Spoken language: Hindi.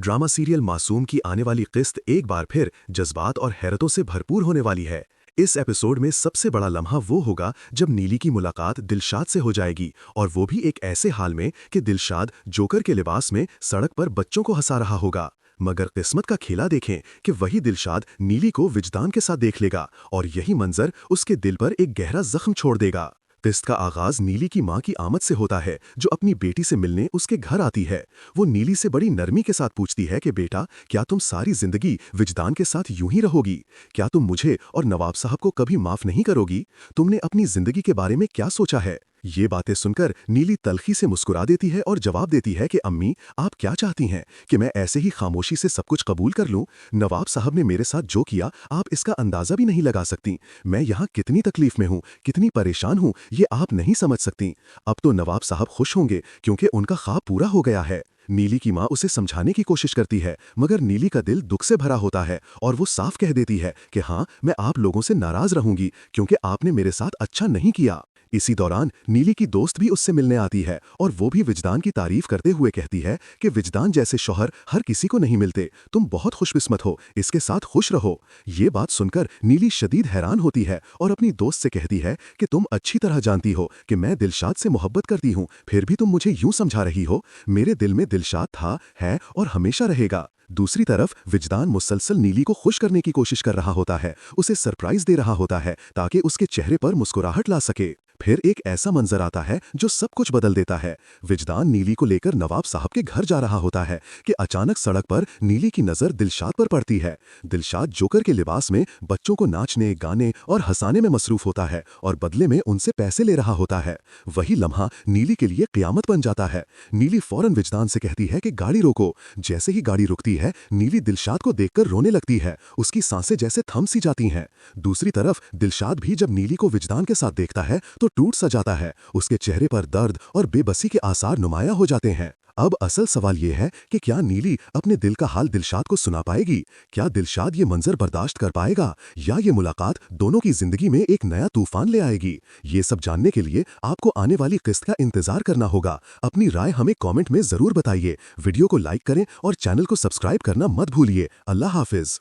ड्रामा सीरियल मासूम की आने वाली किस्त एक बार फिर जज्बात और हैरतों से भरपूर होने वाली है। इस एपिसोड में सबसे बड़ा लम्हा वो होगा जब नीली की मुलाकात दिलशाद से हो जाएगी, और वो भी एक ऐसे हाल में कि दिलशाद जोकर के लिबास में सड़क पर बच्चों को हंसा रहा होगा। मगर किस्मत का खेला देखें कि वही दिलशाद नीली को विजदान के साथ देख लेगा, और यही मंजर उसके दिल पर एक गहरा जख्म छोड़ देगा। किस्त का आगाज नीली की मां की आमद से होता है, जो अपनी बेटी से मिलने उसके घर आती है। वो नीली से बड़ी नरमी के साथ पूछती है कि बेटा, क्या तुम सारी जिंदगी विजदान के साथ यूं ही रहोगी? क्या तुम मुझे और नवाब साहब को कभी माफ नहीं करोगी? तुमने अपनी जिंदगी के बारे में क्या सोचा है? ये बातें सुनकर नीली तल्खी से मुस्कुरा देती है और जवाब देती है कि अम्मी, आप क्या चाहती हैं कि मैं ऐसे ही खामोशी से सब कुछ कबूल कर लूं? नवाब साहब ने मेरे साथ जो किया आप इसका अंदाजा भी नहीं लगा सकती। मैं यहाँ कितनी तकलीफ में हूँ, कितनी परेशान हूँ, ये आप नहीं समझ सकती। अब तो नवाब साहब खुश होंगे क्योंकि उनका ख्वाब पूरा हो गया है। नीली की माँ उसे समझाने की कोशिश करती है, मगर नीली का दिल दुख से भरा होता है और वो साफ कह देती है कि हाँ, मैं आप लोगों से नाराज रहूंगी क्योंकि आपने मेरे साथ अच्छा नहीं किया। इसी दौरान नीली की दोस्त भी उससे मिलने आती है और वो भी विजदान की तारीफ करते हुए कहती है कि विजदान जैसे शौहर हर किसी को नहीं मिलते, तुम बहुत खुशकिस्मत हो, इसके साथ खुश रहो। ये बात सुनकर नीली शदीद हैरान होती है और अपनी दोस्त से कहती है कि तुम अच्छी तरह जानती हो कि मैं दिलशाद से मोहब्बत करती हूँ, फिर भी तुम मुझे यूं समझा रही हो। मेरे दिल में दिलशाद था, है और हमेशा रहेगा। दूसरी तरफ विजदान मुसलसल नीली को खुश करने की कोशिश कर रहा होता है, उसे सरप्राइज दे रहा होता है ताकि उसके चेहरे पर मुस्कुराहट ला सके। फिर एक ऐसा मंजर आता है जो सब कुछ बदल देता है। विजदान नीली को लेकर नवाब साहब के घर जा रहा होता है कि अचानक सड़क पर नीली की नजर दिलशाद पर पड़ती है। दिलशाद जोकर के लिबास में बच्चों को नाचने, गाने और हंसाने में मसरूफ होता है और बदले में उनसे पैसे ले रहा होता है। वही लम्हा नीली के लिए क़यामत बन जाता है। नीली फौरन विजदान से कहती है कि गाड़ी रोको। जैसे ही गाड़ी रुकती है, नीली दिलशाद को देखकर रोने लगती है, उसकी सांसें जैसे थम सी जाती हैं। दूसरी तरफ दिलशाद भी जब नीली को विजदान के साथ देखता है तो टूट सा जाता है। उसके चेहरे पर दर्द और बेबसी के आसार नुमाया हो जाते हैं। अब असल सवाल यह है कि क्या नीली अपने दिल का हाल दिलशाद को सुना पाएगी? क्या दिलशाद ये मंजर बर्दाश्त कर पाएगा, या ये मुलाकात दोनों की जिंदगी में एक नया तूफान ले आएगी? ये सब जानने के लिए आपको आने वाली किस्त का इंतजार करना होगा। अपनी राय हमें कमेंट में जरूर बताइए। वीडियो को लाइक करें और चैनल को सब्सक्राइब करना मत भूलिए। अल्लाह हाफिज।